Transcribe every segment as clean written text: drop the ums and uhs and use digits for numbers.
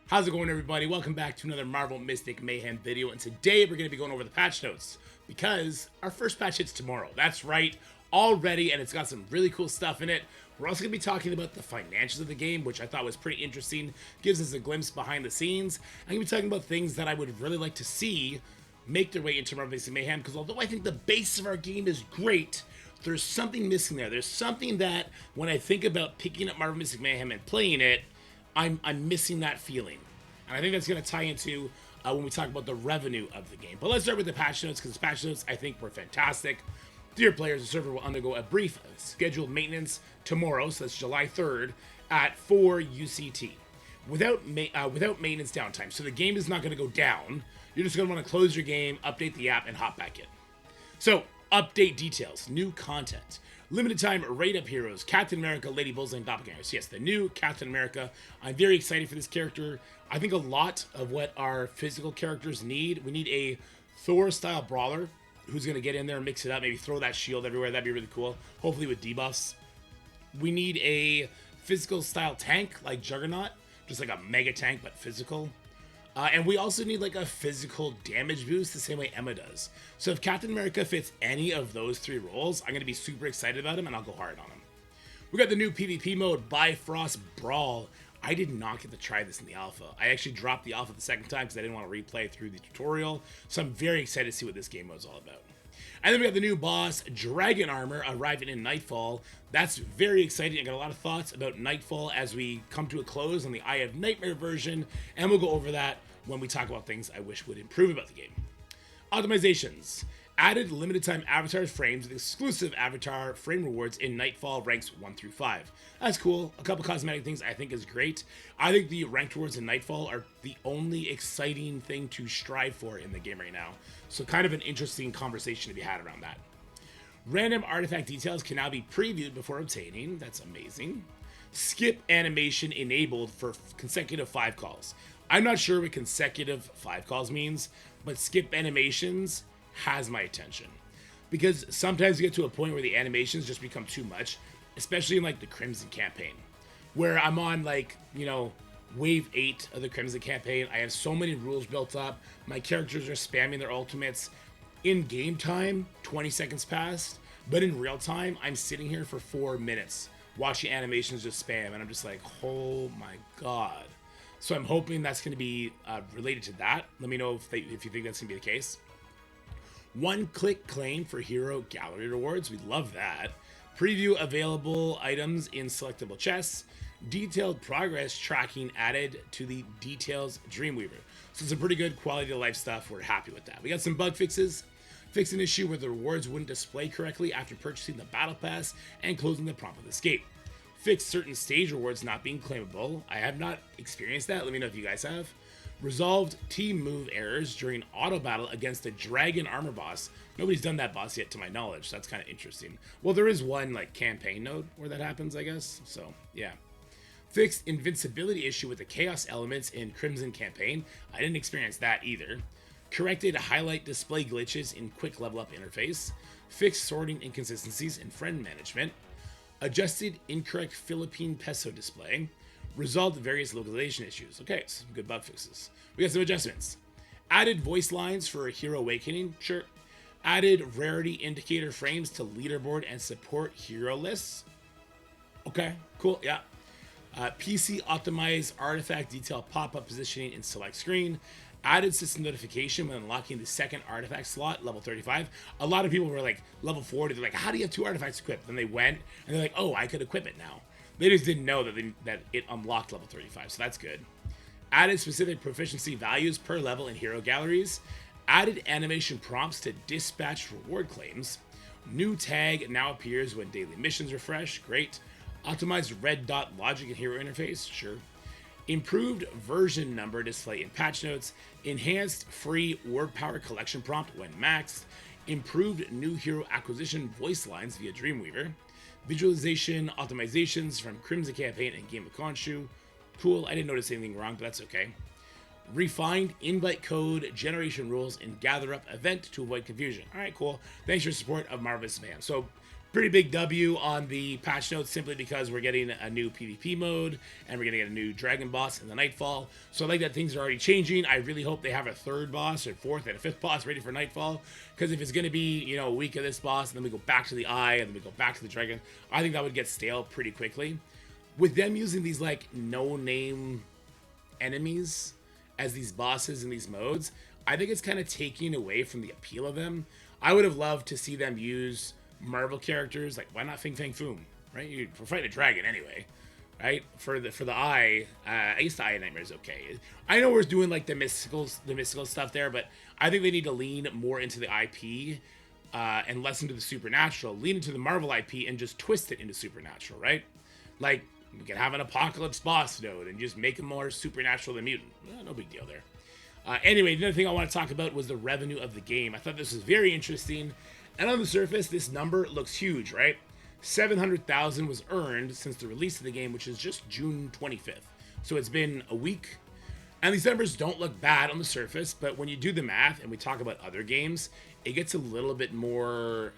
How's it going, everybody? Welcome back to another Marvel Mystic Mayhem video, and today we're going to be going over the patch notes because our first patch hits tomorrow. That's right, already, and it's got some really cool stuff in it. We're also going to be talking about the financials of the game, which I thought was pretty interesting. Gives us a glimpse behind the scenes. I'm going to be talking about things that I would really like to see make their way into Marvel Mystic Mayhem, because although I think the base of our game is great, there's something missing there. There's something that, when I think about picking up Marvel Mystic Mayhem and playing it, I'm missing that feeling. And I think that's going to tie into when we talk about the revenue of the game. But let's start with the patch notes, because the patch notes, I think, were fantastic. Dear players, the server will undergo a brief scheduled maintenance tomorrow, so that's July 3rd, at 4 UCT. Without maintenance downtime. So the game is not going to go down. You're just going to want to close your game, update the app, and hop back in. So, update details. New content. Limited time rate-up heroes, Captain America, Lady Bullseye, and Doppelgangers. Yes, the new Captain America. I'm very excited for this character. I think a lot of what our physical characters need, we need a Thor-style brawler who's going to get in there and mix it up, maybe throw that shield everywhere. That'd be really cool. Hopefully with debuffs. We need a physical-style tank like Juggernaut, just like a mega tank, but physical. And we also need like a physical damage boost the same way Emma does. So if Captain America fits any of those three roles, I'm going to be super excited about him and I'll go hard on him. We got the new PvP mode, Bifrost Brawl. I did not get to try this in the alpha. I actually dropped the alpha the second time because I didn't want to replay through the tutorial. So I'm very excited to see what this game mode is all about. And then we got the new boss, Dragon Armor, arriving in Nightfall. That's very exciting. I got a lot of thoughts about Nightfall as we come to a close on the Eye of Nightmare version, and we'll go over that when we talk about things I wish would improve about the game. Optimizations. Added limited time avatar frames with exclusive avatar frame rewards in Nightfall ranks 1 through 5. That's cool. A couple cosmetic things I think is great. I think the ranked rewards in Nightfall are the only exciting thing to strive for in the game right now. So kind of an interesting conversation to be had around that. Random artifact details can now be previewed before obtaining. That's amazing. Skip animation enabled for consecutive 5 calls. I'm not sure what consecutive 5 calls means, but skip animations has my attention. Because sometimes you get to a point where the animations just become too much, especially in like the Crimson campaign, where I'm on like, you know, wave 8 of the Crimson campaign. I have so many rules built up. My characters are spamming their ultimates. In game time, 20 seconds passed, but in real time, I'm sitting here for 4 minutes watching animations just spam, and I'm just like, oh my god. So I'm hoping that's going to be related to that. Let me know if you think that's going to be the case. One-click claim for hero gallery rewards. We love that. Preview available items in selectable chests. Detailed progress tracking added to the Details Dreamweaver. So some pretty good quality of life stuff. We're happy with that. We got some bug fixes. Fixed an issue where the rewards wouldn't display correctly after purchasing the battle pass and closing the prompt with escape. Fixed certain stage rewards not being claimable. I have not experienced that. Let me know if you guys have. Resolved team move errors during auto battle against the Dragon Armor boss. Nobody's done that boss yet to my knowledge, so that's kind of interesting. Well, there is one like campaign node where that happens, I guess. So, yeah. Fixed invincibility issue with the chaos elements in Crimson campaign. I didn't experience that either. Corrected highlight display glitches in quick level up interface. Fixed sorting inconsistencies in friend management. Adjusted incorrect Philippine peso display. Resolved various localization issues. Okay, some good bug fixes. We got some adjustments. Added voice lines for Hero Awakening. Sure. Added rarity indicator frames to leaderboard and support hero lists. Okay, cool, yeah. PC optimized artifact detail pop-up positioning in select screen. Added system notification when unlocking the second artifact slot, level 35. A lot of people were like, level 40, they're like, how do you have 2 artifacts equipped? Then they went, and they're like, oh, I could equip it now. They just didn't know that it unlocked level 35, so that's good. Added specific proficiency values per level in hero galleries. Added animation prompts to dispatch reward claims. New tag now appears when daily missions refresh. Great. Optimized red dot logic and hero interface. Sure. Improved version number display in patch notes. Enhanced free word power collection prompt when maxed. Improved new hero acquisition voice lines via Dreamweaver. Visualization optimizations from Crimson campaign and Game of Khonshu. Cool, I didn't notice anything wrong, but that's okay. Refined invite code generation rules in Gather Up event to avoid confusion. All right, cool. Thanks for your support of Marvelous Mayhem. So Pretty big W on the patch notes simply because we're getting a new PvP mode and we're going to get a new dragon boss in the Nightfall. So I like that things are already changing. I really hope they have a third boss or fourth and a fifth boss ready for Nightfall, because if it's going to be, you know, a week of this boss and then we go back to the Eye and then we go back to the dragon, I think that would get stale pretty quickly. With them using these like no-name enemies as these bosses in these modes, I think it's kind of taking away from the appeal of them. I would have loved to see them use Marvel characters, like why not Fing Fang Foom, right? We're fighting a dragon anyway, right? For the Eye, I guess the Eye of Nightmare is okay. I know we're doing like the mystical stuff there, but I think they need to lean more into the IP and less into the supernatural. Lean into the Marvel IP and just twist it into supernatural, right? Like we can have an apocalypse boss node and just make him more supernatural than mutant. No big deal there. Anyway, the other thing I want to talk about was the revenue of the game. I thought this was very interesting. And on the surface, this number looks huge, right? 700,000 was earned since the release of the game, which is just June 25th. So it's been a week. And these numbers don't look bad on the surface, but when you do the math and we talk about other games, it gets a little bit more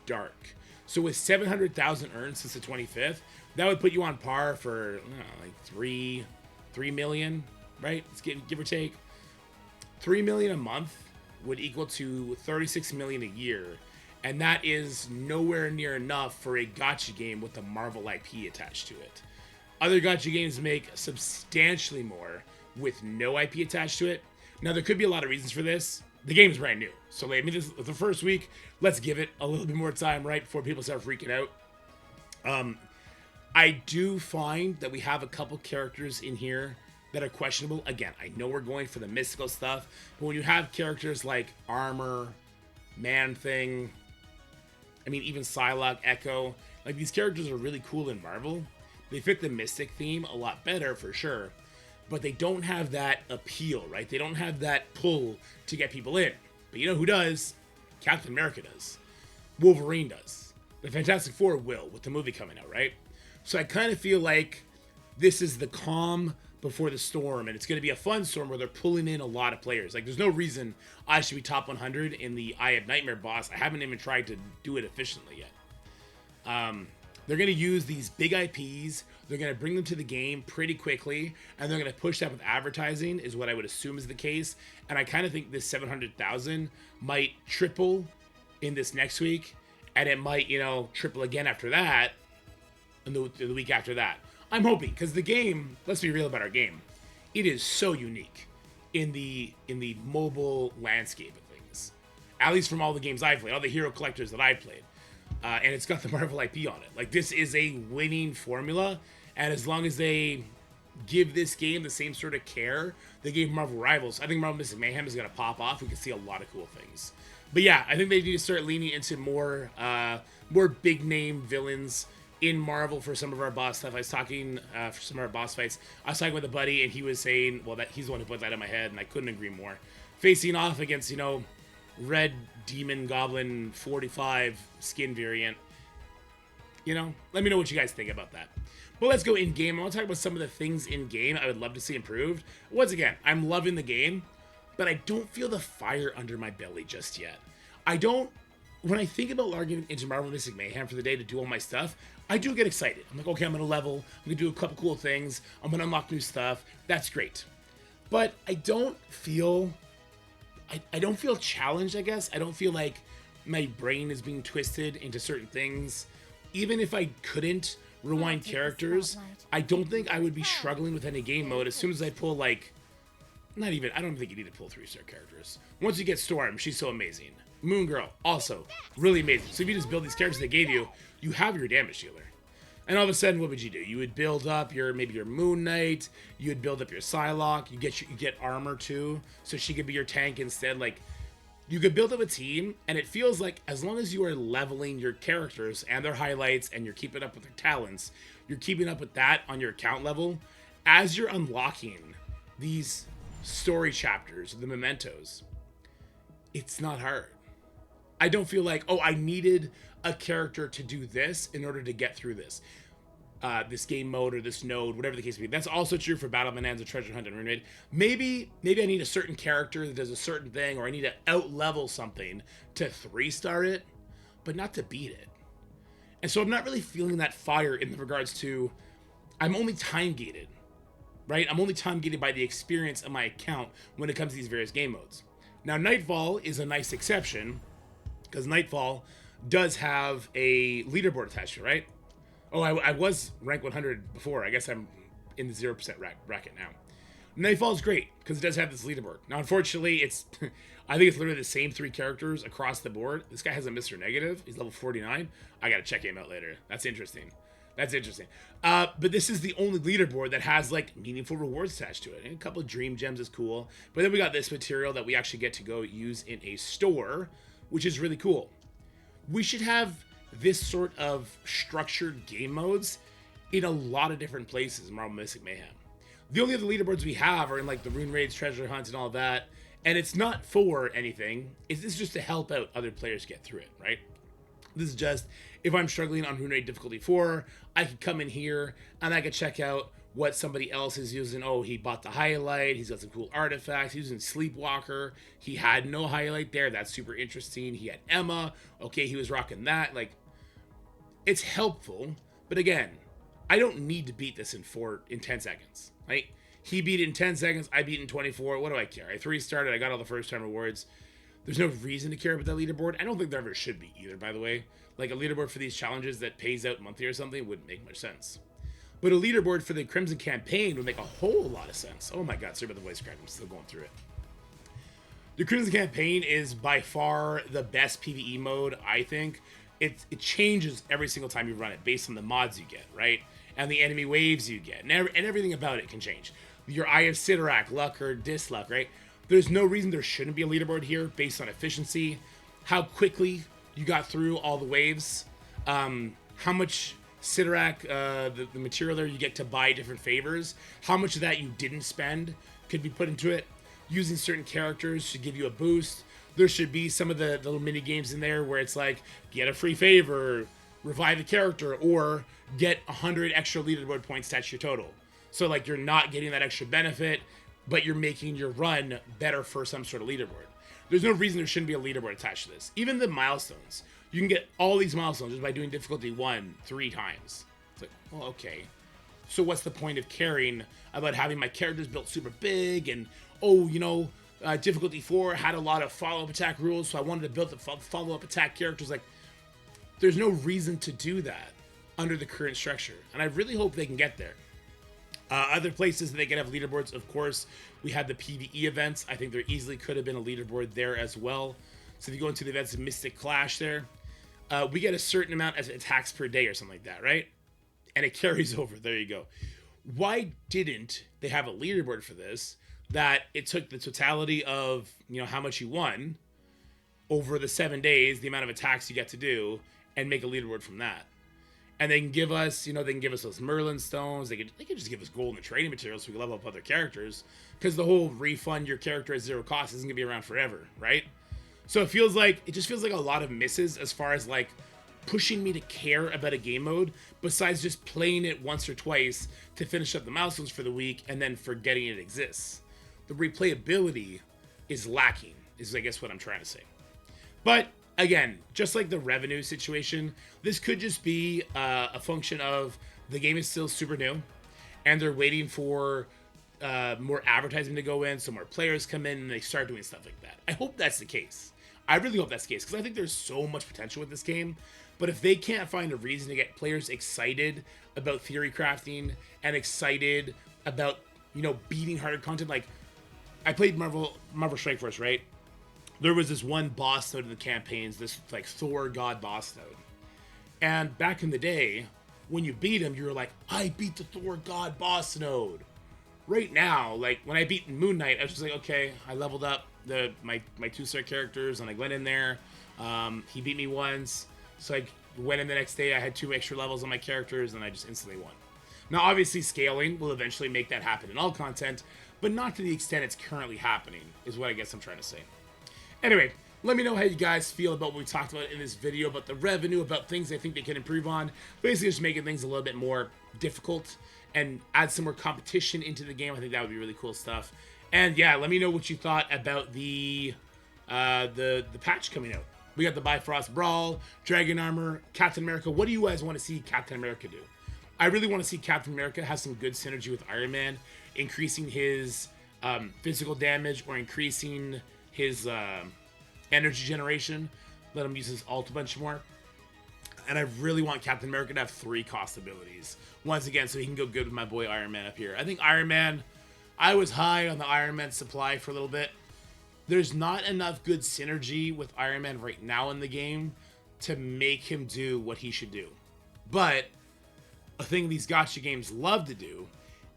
dark. So with 700,000 earned since the 25th, that would put you on par for, I don't know, like 3 million, right? Let's give or take. 3 million a month would equal to 36 million a year, and that is nowhere near enough for a gacha game with the Marvel IP attached to it. Other gacha games make substantially more with no IP attached to it. Now, there could be a lot of reasons for this. The game's brand new, so I mean, this is the first week. Let's give it a little bit more time, right, before people start freaking out. I do find that we have a couple characters in here that are questionable. Again, I know we're going for the mystical stuff, but when you have characters like Armor, Man-Thing, I mean, even Psylocke, Echo, like these characters are really cool in Marvel. They fit the mystic theme a lot better for sure, but they don't have that appeal, right? They don't have that pull to get people in. But you know who does? Captain America does. Wolverine does. The Fantastic Four will, with the movie coming out, right? So I kind of feel like this is the calm before the storm, and it's going to be a fun storm where they're pulling in a lot of players. Like, there's no reason I should be top 100 in the Eye of Nightmare boss. I haven't even tried to do it efficiently yet. They're going to use these big IPs. They're going to bring them to the game pretty quickly, and they're going to push that with advertising, is what I would assume is the case. And I kind of think this 700,000 might triple in this next week, and it might, you know, triple again after that, and the week after that. I'm hoping, because the game, let's be real about our game, it is so unique in the mobile landscape of things. At least from all the games I've played, all the hero collectors that I've played. And it's got the Marvel IP on it. Like, this is a winning formula, and as long as they give this game the same sort of care they gave Marvel Rivals, I think Marvel Mystic Mayhem is going to pop off. We can see a lot of cool things. But yeah, I think they need to start leaning into more big-name villains in Marvel for some of our boss stuff. I was talking for some of our boss fights. I was talking with a buddy, and he was saying, well, that he's the one who put that in my head, and I couldn't agree more. Facing off against, you know, Red Demon Goblin 45 skin variant. You know, let me know what you guys think about that. But let's go in-game. I want to talk about some of the things in-game I would love to see improved. Once again, I'm loving the game, but I don't feel the fire under my belly just yet. When I think about logging into Marvel Mystic Mayhem for the day to do all my stuff, I do get excited. I'm like, okay, I'm going to level. I'm going to do a couple cool things. I'm going to unlock new stuff. That's great. But I don't feel challenged, I guess. I don't feel like my brain is being twisted into certain things. Even if I couldn't rewind characters, I don't think I would be struggling with any game mode as soon as I pull, like, I don't think you need to pull 3-star characters. Once you get Storm, she's so amazing. Moon Girl, also really amazing. So if you just build these characters they gave you, you have your damage dealer. And all of a sudden, what would you do? You would build up maybe your Moon Knight. You would build up your Psylocke. You get Armor too, so she could be your tank instead. Like, you could build up a team, and it feels like as long as you are leveling your characters and their highlights, and you're keeping up with their talents, you're keeping up with that on your account level. As you're unlocking these story chapters, the mementos, it's not hard. I don't feel like, oh, I needed a character to do this in order to get through this game mode or this node, whatever the case may be. That's also true for Battle Bonanza, Treasure Hunt, and Ruined. Maybe I need a certain character that does a certain thing, or I need to out-level something to 3-star it, but not to beat it. And so I'm not really feeling that fire in regards to, I'm only time gated, right? I'm only time gated by the experience of my account when it comes to these various game modes. Now, Nightfall is a nice exception because Nightfall does have a leaderboard attached to it, right? Oh, I was rank 100 before. I guess I'm in the 0% bracket now. Nightfall is great because it does have this leaderboard. Now, unfortunately, it's I think it's literally the same 3 characters across the board. This guy has a Mr. Negative. He's level 49. I gotta check him out later. That's interesting. That's interesting. But this is the only leaderboard that has like meaningful rewards attached to it. And a couple of dream gems is cool. But then we got this material that we actually get to go use in a store, which is really cool. We should have this sort of structured game modes in a lot of different places in Marvel Mystic Mayhem. The only other leaderboards we have are in like the Rune Raids, Treasure Hunts, and all that. And it's not for anything. This is just to help out other players get through it, right? This is just, if I'm struggling on Rune Raid difficulty 4, I could come in here and I could check out what somebody else is using. Oh, he bought the highlight. He's got some cool artifacts. He's using Sleepwalker. He had no highlight there. That's super interesting. He had Emma. Okay, he was rocking that. Like, it's helpful. But again, I don't need to beat this in 10 seconds, right? He beat it in 10 seconds. I beat it in 24. What do I care? I 3-starred. I got all the first time rewards. There's no reason to care about that leaderboard. I don't think there ever should be either, by the way. Like a leaderboard for these challenges that pays out monthly or something wouldn't make much sense. But a leaderboard for the Crimson campaign would make a whole lot of sense. Oh my god, sorry about the voice crack. I'm still going through it. The Crimson campaign is by far the best PvE mode, I think. It changes every single time you run it based on the mods you get, right? And the enemy waves you get. And everything about it can change. Your Eye of Sidorak, luck or disluck, right? There's no reason there shouldn't be a leaderboard here based on efficiency, how quickly you got through all the waves, how much Sidorak, the material there you get to buy different favors, how much of that you didn't spend could be put into it. Using certain characters should give you a boost. There should be some of the little mini games in there where it's like, get a free favor, revive a character, or get 100 extra leaderboard points attached to your total. So like you're not getting that extra benefit, but you're making your run better for some sort of leaderboard. There's no reason there shouldn't be a leaderboard attached to this. Even the milestones. You can get all these milestones just by doing difficulty 1 3 times. It's like, well, okay. So what's the point of caring about having my characters built super big and, oh, you know, difficulty 4 had a lot of follow-up attack rules, so I wanted to build the follow-up attack characters. Like, there's no reason to do that under the current structure. And I really hope they can get there. Other places that they can have leaderboards, of course, we had the PvE events. I think there easily could have been a leaderboard there as well. So if you go into the events of Mystic Clash there, we get a certain amount of attacks per day or something like that, right? And it carries over. There you go. Why didn't they have a leaderboard for this that it took the totality of, you know, how much you won over the 7 days, the amount of attacks you get to do, and make a leaderboard from that? And they can give us, you know, they can give us those Merlin stones. They could just give us gold and trading materials so we can level up other characters. Because the whole refund your character at 0 cost isn't going to be around forever, right? So it just feels like a lot of misses as far as like pushing me to care about a game mode besides just playing it once or twice to finish up the milestones for the week and then forgetting it exists. The replayability is lacking, is I guess what I'm trying to say. But again, just like the revenue situation, this could just be a function of the game is still super new and they're waiting for more advertising to go in, so more players come in and they start doing stuff like that. I hope that's the case. I really hope that's the case because I think there's so much potential with this game. But if they can't find a reason to get players excited about theory crafting and excited about, you know, beating harder content, like I played Marvel Strike Force, right? There was this one boss node in the campaigns, this like Thor God boss node. And back in the day, when you beat him, you were like, I beat the Thor God boss node. Right now, like when I beat Moon Knight, I was just like, okay, I leveled up my 2-star characters and I went in there. He beat me once. So I went in the next day, I had 2 extra levels on my characters and I just instantly won. Now, obviously, scaling will eventually make that happen in all content, but not to the extent it's currently happening, is what I guess I'm trying to say. Anyway, let me know how you guys feel about what we talked about in this video, about the revenue, about things I think they can improve on. Basically, just making things a little bit more difficult and add some more competition into the game. I think that would be really cool stuff. And yeah, let me know what you thought about the patch coming out. We got the Bifrost Brawl, Dragon Armor, Captain America. What do you guys want to see Captain America do? I really want to see Captain America have some good synergy with Iron Man, increasing his physical damage or increasing his energy generation. Let him use his ult a bunch more. And I really want Captain America to have 3 cost abilities. Once again, so he can go good with my boy Iron Man up here. I think Iron Man, I was high on the Iron Man supply for a little bit. There's not enough good synergy with Iron Man right now in the game to make him do what he should do. But a thing these gacha games love to do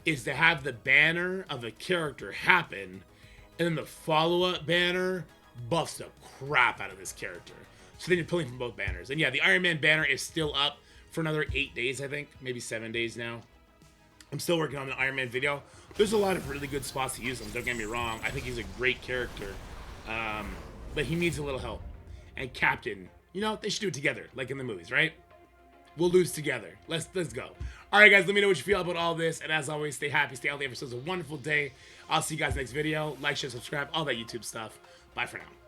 is to have the banner of a character happen, and then the follow-up banner buffs the crap out of this character. So then you're pulling from both banners. And yeah, the Iron Man banner is still up for another 8 days, I think. Maybe 7 days now. I'm still working on the Iron Man video. There's a lot of really good spots to use him, don't get me wrong. I think he's a great character. But he needs a little help. And Captain, you know, they should do it together, like in the movies, right? We'll lose together. Let's go. All right, guys, let me know what you feel about all this. And as always, stay happy, stay healthy. Have yourselves a wonderful day. I'll see you guys next video. Like, share, subscribe, all that YouTube stuff. Bye for now.